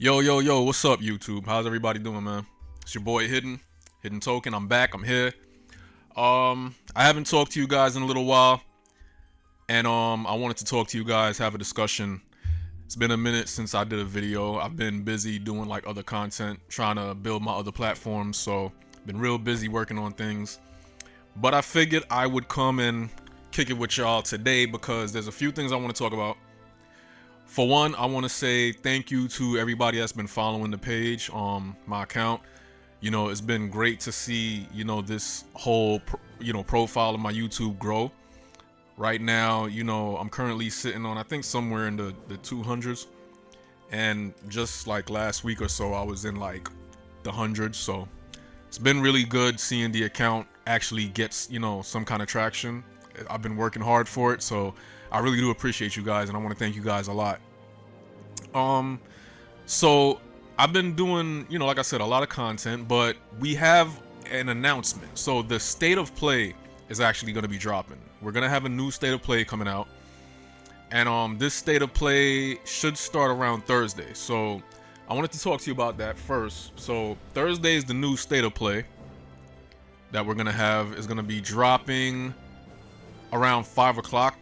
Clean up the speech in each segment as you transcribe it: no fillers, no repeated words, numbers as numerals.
Yo, yo, yo, what's up, YouTube? How's everybody doing, man? It's your boy Hidden Token. I'm back. I'm here. I haven't talked to you guys in a little while, and I wanted to talk to you guys, have a discussion. It's been a minute since I did a video. I've been busy doing like other content, trying to build my other platforms, so been real busy working on things. But I figured I would come and kick it with y'all today because there's a few things I want to talk about. For one, I want to say thank you to everybody that's been following the page, my account. It's been great to see, this whole, profile of my YouTube grow. Right now, I'm currently sitting on, I think, somewhere in the 200s. And just like last week or so, I was in like the hundreds. So it's been really good seeing the account actually gets, some kind of traction. I've been working hard for it, so I really do appreciate you guys, and I want to thank you guys a lot. So I've been doing, like I said, a lot of content, but we have an announcement. So the state of play is actually going to be dropping. We're going to have a new state of play coming out, and this state of play should start around Thursday. So I wanted to talk to you about that first. So Thursday is the new state of play that we're going to have. Is going to be dropping around 5 o'clock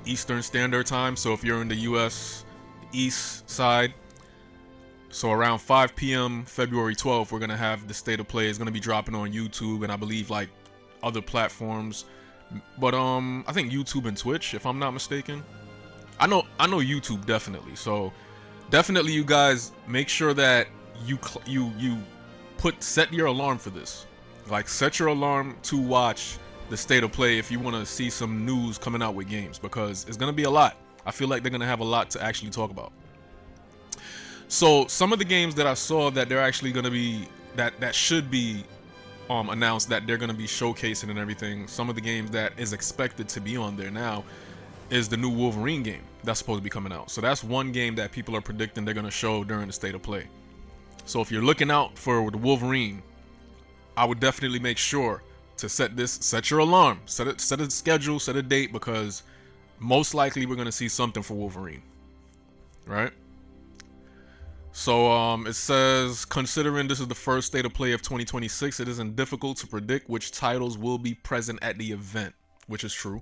Eastern Standard Time. So if you're in the US East side, so around 5 p.m. February 12th, we're gonna have the state of play. Is gonna be dropping on YouTube and I believe like other platforms, but I think YouTube and Twitch, if I'm not mistaken. I know YouTube definitely. So definitely, you guys make sure that you set your alarm for this. Like, set your alarm to watch the state of play if you want to see some news coming out with games, because it's gonna be a lot. I feel like they're gonna have a lot to actually talk about. So some of the games that I saw that they're actually gonna be that should be announced, that they're gonna be showcasing and everything. Some of the games that is expected to be on there now is the new Wolverine game that's supposed to be coming out. So that's one game that people are predicting they're gonna show during the state of play. So if you're looking out for the Wolverine, I would definitely make sure to set your alarm, set a schedule, set a date, because most likely we're gonna see something for Wolverine, right? So it says, considering this is the first state of play of 2026, it isn't difficult to predict which titles will be present at the event, which is true.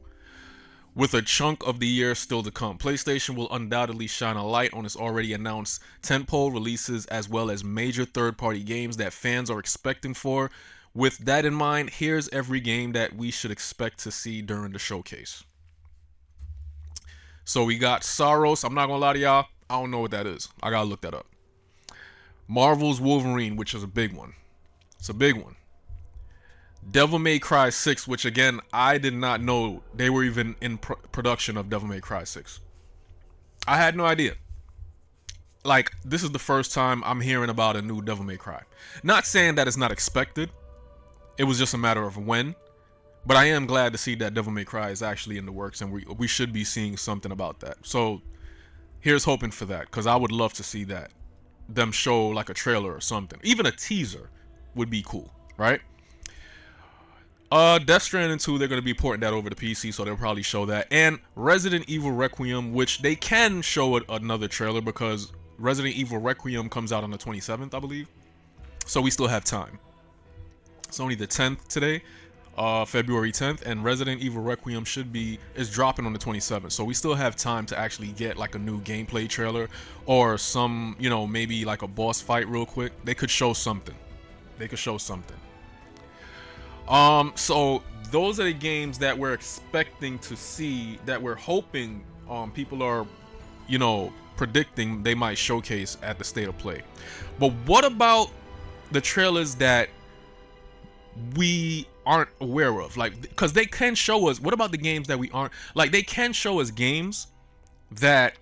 With a chunk of the year still to come, PlayStation will undoubtedly shine a light on its already announced tentpole releases, as well as major third-party games that fans are expecting for. With that in mind, here's every game that we should expect to see during the showcase. So we got Saros. I'm not gonna lie to y'all, I don't know what that is. I gotta look that up. Marvel's Wolverine, which is a big one. It's a big one. Devil May Cry 6, which again, I did not know they were even in production of Devil May Cry 6. I had no idea. Like, this is the first time I'm hearing about a new Devil May Cry. Not saying that it's not expected. It was just a matter of when. But I am glad to see that Devil May Cry is actually in the works, and we should be seeing something about that. So here's hoping for that, because I would love to see that. Them show like a trailer or something. Even a teaser would be cool, right? Death Stranding 2, they're going to be porting that over to PC, so they'll probably show that. And Resident Evil Requiem, which they can show another trailer, because Resident Evil Requiem comes out on the 27th, I believe. So we still have time. It's only the 10th today, February 10th, and Resident Evil Requiem is dropping on the 27th. So we still have time to actually get like a new gameplay trailer, or some, maybe like a boss fight real quick. They could show something. So those are the games that we're expecting to see, that we're hoping people are, predicting they might showcase at the state of play. But what about the trailers that we aren't aware of? Like, because they can show us, what about the games that we aren't, like, they can show us games that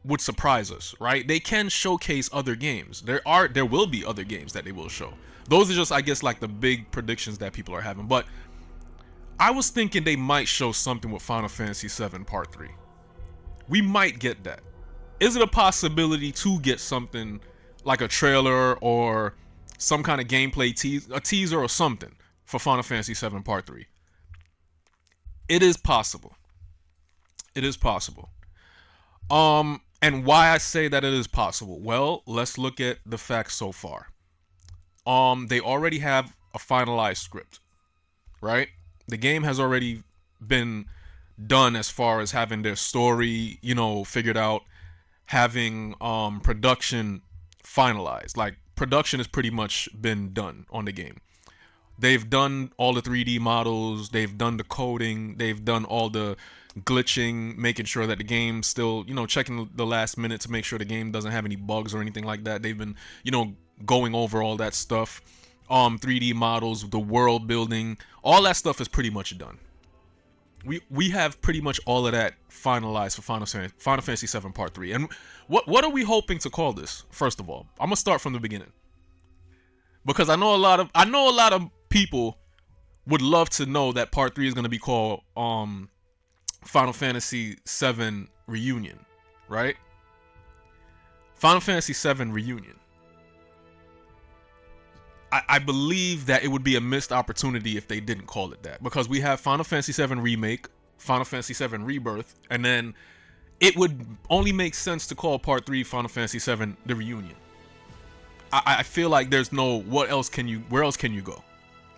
would surprise us, right? They can showcase other games. There will be other games that they will show. Those are just, I guess, like the big predictions that people are having. But I was thinking they might show something with Final Fantasy VII Part 3. We might get that. Is it a possibility to get something like a trailer or some kind of gameplay a teaser or something for Final Fantasy VII Part 3? It is possible. It is possible. And why I say that it is possible. Well, let's look at the facts so far. They already have a finalized script, right? The game has already been done as far as having their story, figured out, having production finalized. Like, production has pretty much been done on the game. They've done all the 3D models, they've done the coding, they've done all the glitching, making sure that the game's still, checking the last minute to make sure the game doesn't have any bugs or anything like that. They've been, going over all that stuff. 3D models, the world building, all that stuff is pretty much done. We have pretty much all of that finalized for Final Fantasy VII Part 3. And what are we hoping to call this? First of all, I'm gonna start from the beginning, because I know a lot of people would love to know that Part 3 is gonna be called Final Fantasy VII Reunion, right? Final Fantasy VII Reunion. I believe that it would be a missed opportunity if they didn't call it that, because we have Final Fantasy VII Remake, Final Fantasy VII Rebirth, and then it would only make sense to call Part 3 Final Fantasy VII The Reunion. I feel like there's no, where else can you go?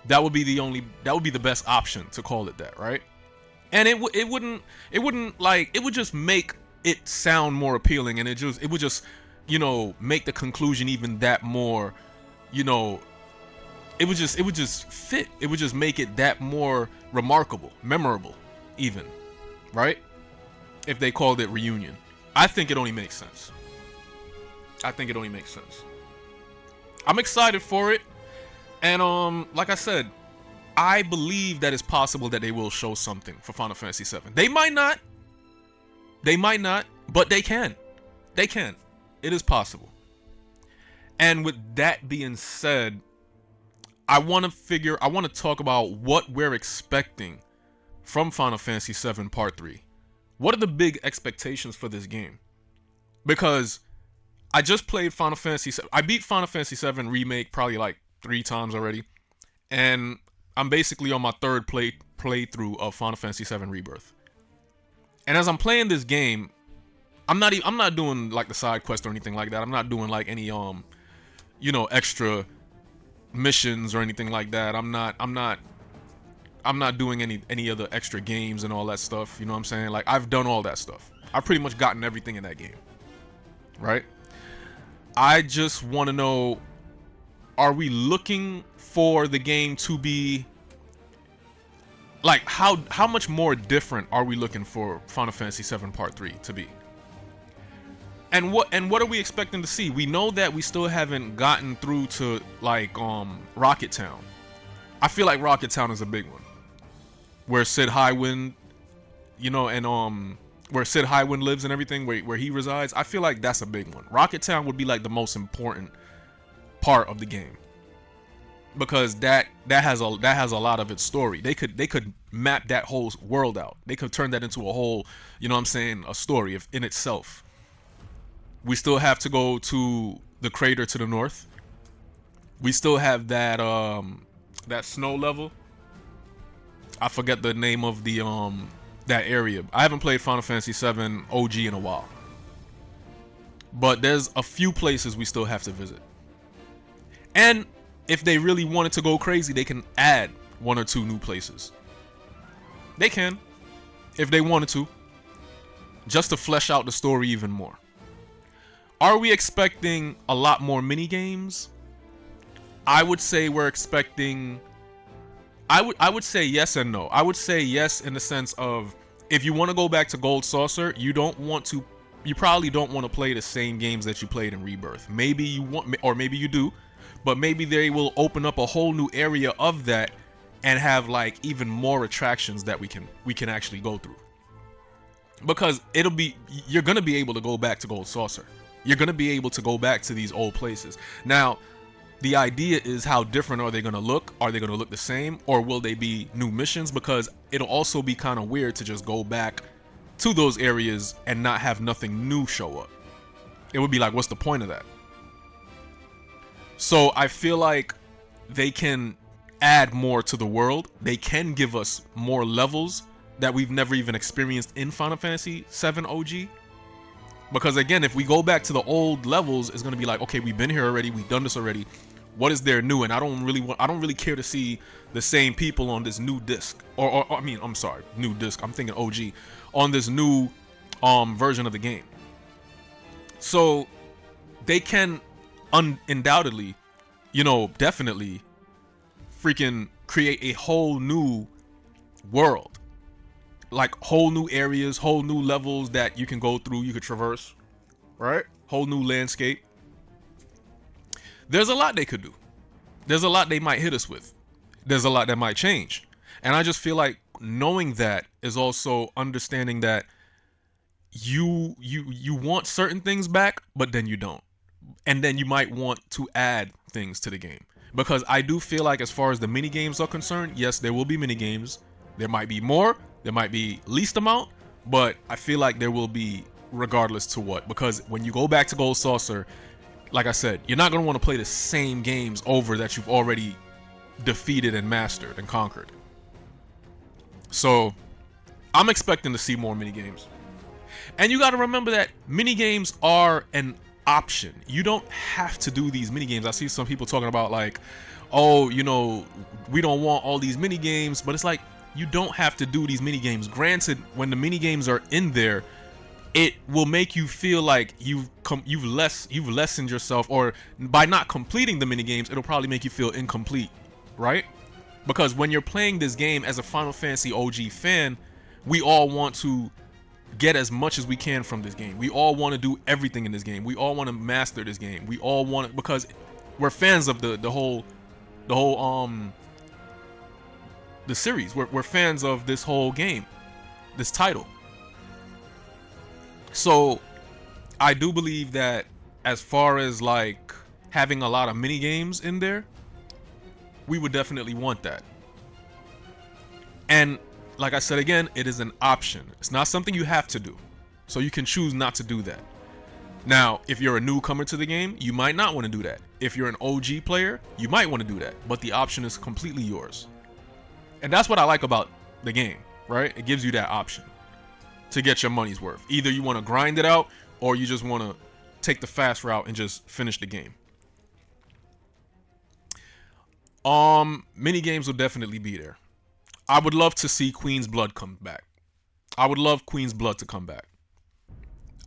That would be the best option to call it that, right? And it would just make it sound more appealing, and it would just make the conclusion even that more, it would just fit. It would just make it that more remarkable, memorable, even, right? If they called it Reunion, I think it only makes sense. I'm excited for it, and like I said, I believe that it's possible that they will show something for Final Fantasy VII. They might not, but they can. It is possible. And with that being said, I want to talk about what we're expecting from Final Fantasy VII Part 3. What are the big expectations for this game? Because I just played Final Fantasy VII. I beat Final Fantasy VII Remake probably like 3 times already. And I'm basically on my third playthrough of Final Fantasy VII Rebirth. And as I'm playing this game, I'm not doing like the side quest or anything like that. I'm not doing like any extra missions or anything like that. I'm not doing any other extra games and all that stuff. You know what I'm saying? Like, I've done all that stuff. I've pretty much gotten everything in that game. Right? I just want to know, are we looking for the game to be like, how much more different are we looking for Final Fantasy VII Part 3 to be? And what are we expecting to see? We know that we still haven't gotten through to like Rocket Town. I feel like Rocket Town is a big one, where Sid Highwind, and where Sid Highwind lives and everything, where he resides. I feel like that's a big one. Rocket Town would be like the most important part of the game, because that has a lot of its story. They could map that whole world out. They could turn that into a whole, a story in itself. We still have to go to the crater to the north. We still have that that snow level. I forget the name of the that area. I haven't played Final Fantasy VII OG in a while. But there's a few places we still have to visit. And if they really wanted to go crazy, they can add 1 or 2 new places. They can, if they wanted to, just to flesh out the story even more. Are we expecting a lot more mini games? I would say we're expecting. I would say yes and no. I would say yes in the sense of, if you want to go back to Gold Saucer, you probably don't want to play the same games that you played in Rebirth. Maybe you want, or maybe you do, but maybe they will open up a whole new area of that and have like even more attractions that we can actually go through. Because you're gonna be able to go back to Gold Saucer. You're going to be able to go back to these old places. Now, the idea is, how different are they going to look? Are they going to look the same? Or will they be new missions? Because it'll also be kind of weird to just go back to those areas and not have nothing new show up. It would be like, what's the point of that? So I feel like they can add more to the world. They can give us more levels that we've never even experienced in Final Fantasy VII OG. Because again, if we go back to the old levels, it's gonna be like, okay, we've been here already, we've done this already. What is there new? And I don't really care to see the same people on this new disc. Or I mean, I'm sorry, new disc. I'm thinking OG on this new version of the game. So they can undoubtedly, definitely freaking create a whole new world. Like whole new areas, whole new levels that you can go through, you could traverse, right? Whole new landscape. There's a lot they could do. There's a lot they might hit us with. There's a lot that might change. And I just feel like knowing that is also understanding that you want certain things back, but then you don't. And then you might want to add things to the game. Because I do feel like as far as the mini games are concerned, yes, there will be mini games. There might be more, there might be least amount, but I feel like there will be regardless to what. Because when you go back to Gold Saucer, like I said, you're not going to want to play the same games over that you've already defeated and mastered and conquered. So I'm expecting to see more mini games. And you got to remember that mini games are an option. You don't have to do these mini games. I see some people talking about like, oh, we don't want all these mini games, but it's like you don't have to do these mini games. Granted, when the mini games are in there, it will make you feel like you've lessened yourself, or by not completing the mini games, it'll probably make you feel incomplete, right? Because when you're playing this game as a Final Fantasy OG fan, we all want to get as much as we can from this game. We all want to do everything in this game. We all want to master this game. We all want it because we're fans of the series. We're fans of this whole game, this title. So I do believe that as far as like having a lot of mini games in there, we would definitely want that. And like I said again, it is an option. It's not something you have to do. So you can choose not to do that. Now, if you're a newcomer to the game, you might not want to do that. If you're an OG player, you might want to do that. But the option is completely yours. And that's what I like about the game, right? It gives you that option to get your money's worth. Either you want to grind it out, or you just want to take the fast route and just finish the game. Mini games will definitely be there. I would love to see Queen's Blood come back. I would love Queen's Blood to come back.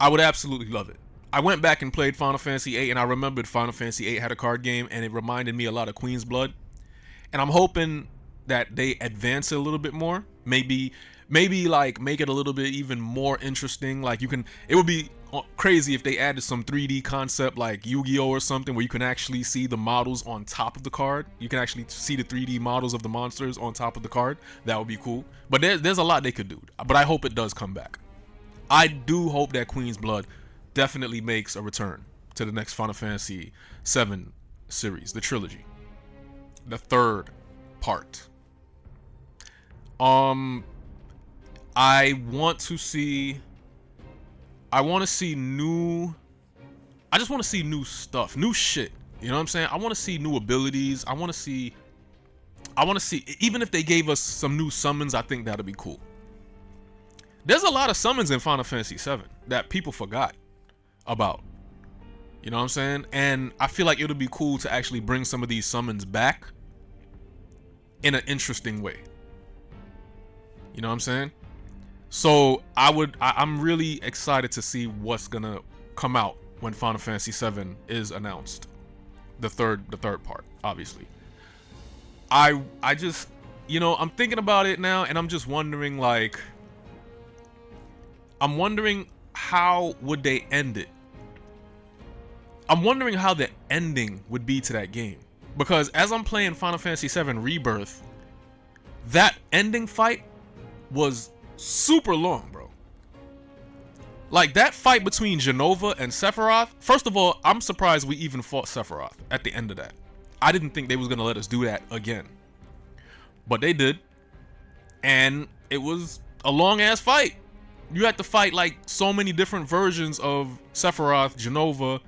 I would absolutely love it. I went back and played Final Fantasy VIII, and I remembered Final Fantasy VIII had a card game, and it reminded me a lot of Queen's Blood. And I'm hoping that they advance it a little bit more. Maybe like make it a little bit even more interesting. Like it would be crazy if they added some 3D concept like Yu-Gi-Oh or something, where you can actually see the models on top of the card. You can actually see the 3D models of the monsters on top of the card. That would be cool. But there's a lot they could do. But I hope it does come back. I do hope that Queen's Blood definitely makes a return to the next Final Fantasy VII series, the trilogy, the third part. I want to see new. I just want to see new stuff, new shit. You know what I'm saying? I want to see new abilities. I want to see, even if they gave us some new summons, I think that'd be cool. There's a lot of summons in Final Fantasy VII that people forgot about. You know what I'm saying? And I feel like it would be cool to actually bring some of these summons back in an interesting way. You know what I'm saying? So I'm really excited to see what's gonna come out when Final Fantasy VII is announced. The third part, obviously. I just, I'm thinking about it now, and I'm just wondering, like, I'm wondering how would they end it? I'm wondering how the ending would be to that game. Because as I'm playing Final Fantasy VII Rebirth, that ending fight was super long, bro. Like, that fight between Jenova and Sephiroth, first of all, I'm surprised we even fought Sephiroth at the end of that. I didn't think they was gonna let us do that again. But they did. And it was a long ass fight. You had to fight like so many different versions of Sephiroth, Jenova.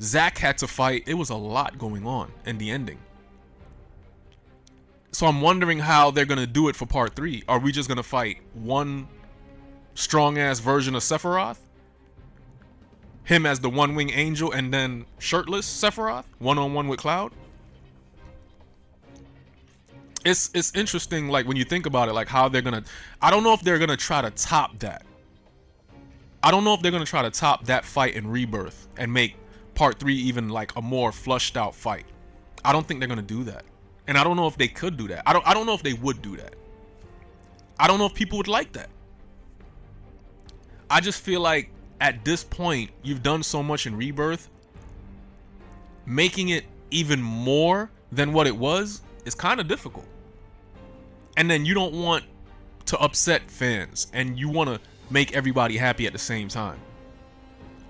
Zack had to fight. It was a lot going on in the ending. So I'm wondering how they're gonna do it for part 3. Are we just gonna fight one strong ass version of Sephiroth? him as the one-wing angel, and then shirtless Sephiroth, one-on-one with Cloud. It's interesting, like, when you think about it, like, how they're gonna... I don't know if they're gonna try to top that. I don't know if they're gonna try to top that fight in Rebirth and make Part 3 even, like, a more flushed out fight. I don't think they're gonna do that. And I don't know if they could do that. I don't know if they would do that. I don't know if people would like that. I just feel like at this point, you've done so much in Rebirth, making it even more than what it was is kind of difficult. And then you don't want to upset fans, and you want to make everybody happy at the same time.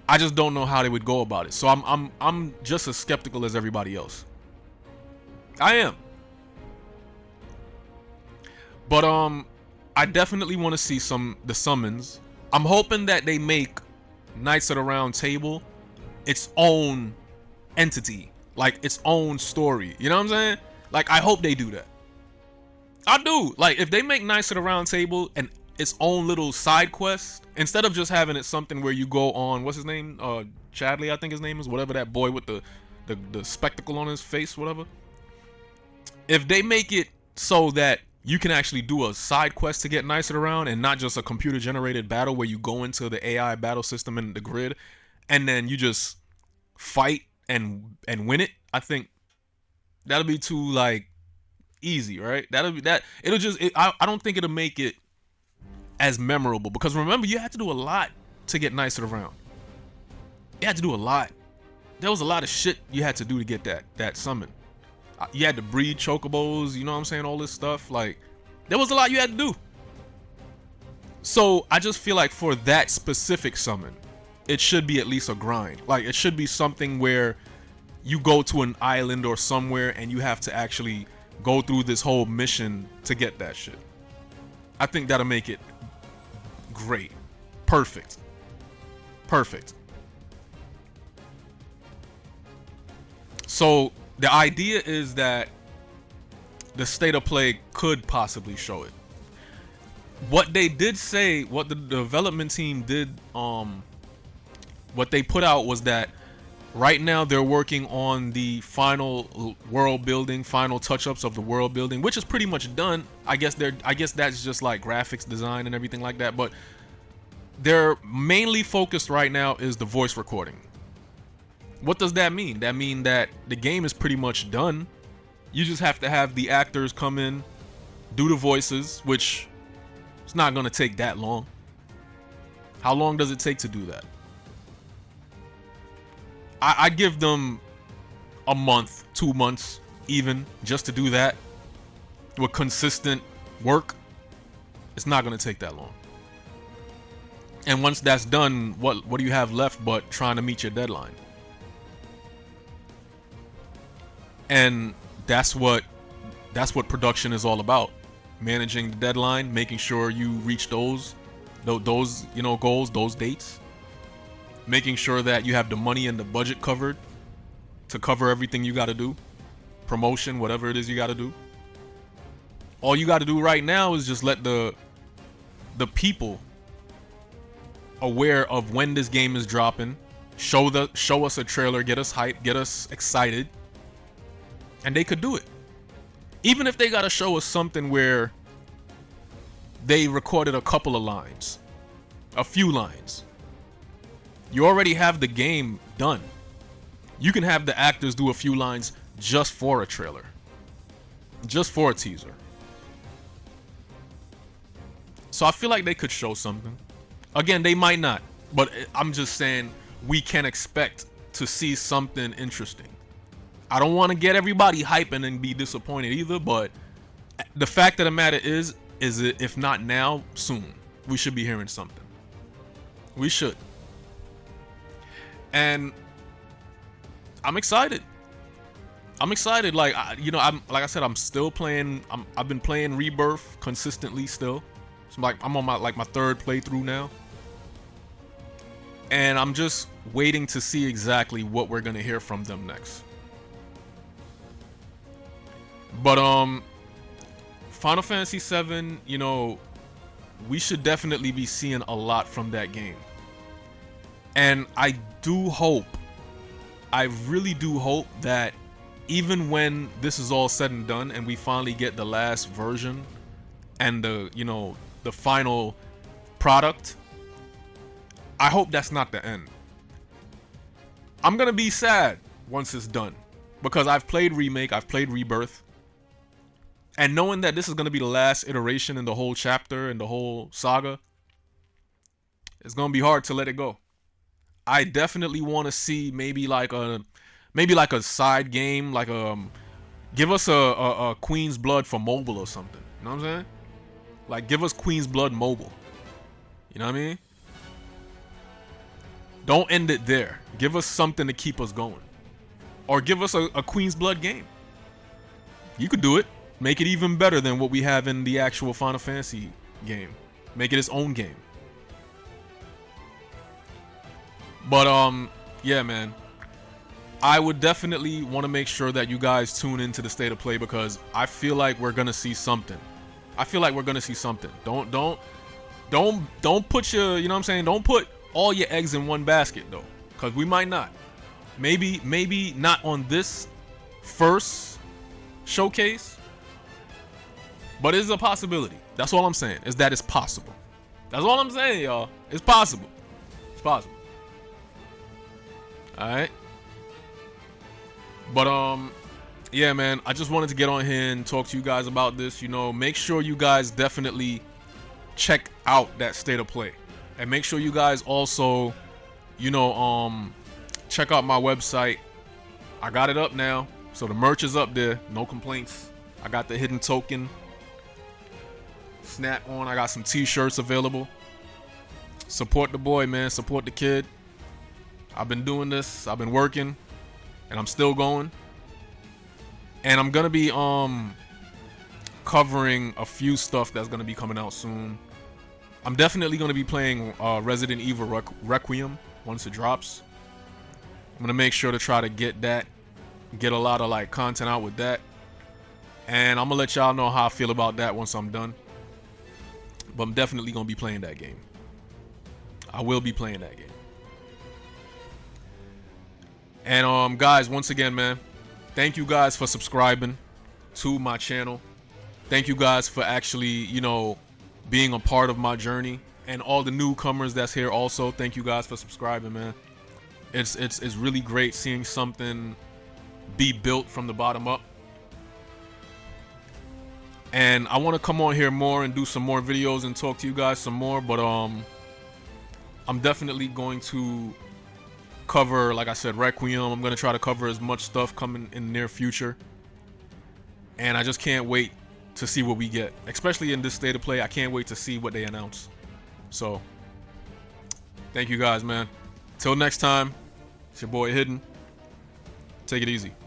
I just don't know how they would go about it. So I'm just as skeptical as everybody else. I am. But I definitely want to see the summons. I'm hoping that they make Knights of the Round Table its own entity, like its own story. You know what I'm saying? Like, I hope they do that. I do. Like, if they make Knights of the Round Table and its own little side quest, instead of just having it something where you go on, what's his name? Chadley, I think his name is, whatever, that boy with the spectacle on his face, whatever. If they make it so that you can actually do a side quest to get Knights of the Round, and not just a computer generated battle where you go into the AI battle system in the grid and then you just fight and win it, I think that'll be too, like, easy, right? I don't think it'll make it as memorable, because remember, you had to do a lot to get Knights of the Round. You had to do a lot. There was a lot of shit you had to do to get that summon. You had to breed chocobos, you know what I'm saying, all this stuff. Like, there was a lot you had to do. So I just feel like for that specific summon, it should be at least a grind. Like, it should be something where you go to an island or somewhere and you have to actually go through this whole mission to get that shit. I think that'll make it great. Perfect. So the idea is that the state of play could possibly show it. What they did say, what the development team did, what they put out was that right now they're working on the final world building, final touch-ups of the world building, which is pretty much done. I guess that's just like graphics design and everything like that, but they're mainly focused right now is the voice recording. What does that mean? That means that the game is pretty much done. You just have to have the actors come in, do the voices, which it's not going to take that long. How long does it take to do that? I give them a month, 2 months even, just to do that with consistent work. It's not going to take that long. And once that's done, what do you have left but trying to meet your deadline? And that's what production is all about. Managing the deadline, making sure you reach those goals, those dates. Making sure that you have the money and the budget covered to cover everything you got to do. Promotion, whatever it is you got to do. All you got to do right now is just let the people aware of when this game is dropping. Show us a trailer, get us hyped, get us excited. And they could do it. Even if they got to show us something where they recorded a couple of lines. A few lines. You already have the game done. You can have the actors do a few lines just for a trailer. Just for a teaser. So I feel like they could show something. Again, they might not. But I'm just saying we can expect to see something interesting. I don't want to get everybody hyping and be disappointed either, but the fact of the matter is if not now, soon. We should be hearing something. We should. And I'm excited. Like, I'm still playing. I've been playing Rebirth consistently still. So I'm on my third playthrough now. And I'm just waiting to see exactly what we're gonna hear from them next. But Final Fantasy VII, we should definitely be seeing a lot from that game. And I do hope, I really do hope that even when this is all said and done and we finally get the last version and the, you know, the final product, I hope that's not the end. I'm gonna be sad once it's done, because I've played Remake, I've played Rebirth, and knowing that this is gonna be the last iteration in the whole chapter and the whole saga, it's gonna be hard to let it go. I definitely want to see maybe like a side game, like give us a Queen's Blood for mobile or something. You know what I'm saying? Like, give us Queen's Blood mobile. You know what I mean? Don't end it there. Give us something to keep us going. Or give us a Queen's Blood game. You could do it. Make it even better than what we have in the actual Final Fantasy game. Make it its own game. But yeah, man. I would definitely want to make sure that you guys tune into the State of Play, because I feel like we're gonna see something. I feel like we're gonna see something. Don't put your, you know what I'm saying? Don't put all your eggs in one basket though, because we might not. Maybe not on this first showcase, but it's a possibility. That's all I'm saying, is that it's possible. That's all I'm saying, y'all. It's possible. It's possible. Alright. But yeah, man, I just wanted to get on here and talk to you guys about this. You know, make sure you guys definitely check out that State of Play, and make sure you guys also, you know, check out my website. I got it up now, so the merch is up there. No complaints. I got the hidden token snap on. I got some t-shirts available. Support the boy, man. Support the kid. I've been doing this. I've been working, and I'm still going. And I'm gonna be covering a few stuff that's gonna be coming out soon. I'm definitely gonna be playing Resident Evil Requiem once it drops. I'm gonna make sure to try to get a lot of like content out with that. And I'm gonna let y'all know how I feel about that once I'm done. But I'm definitely gonna be playing that game. I will be playing that game. And guys, once again, man, thank you guys for subscribing to my channel. Thank you guys for actually, you know, being a part of my journey, and all the newcomers that's here also. Thank you guys for subscribing, man. It's really great seeing something be built from the bottom up. And I want to come on here more and do some more videos and talk to you guys some more, but I'm definitely going to cover, like I said, Requiem. I'm going to try to cover as much stuff coming in the near future. And I just can't wait to see what we get, especially in this State of Play. I can't wait to see what they announce. So thank you guys, man. Till next time, it's your boy Hidden. Take it easy.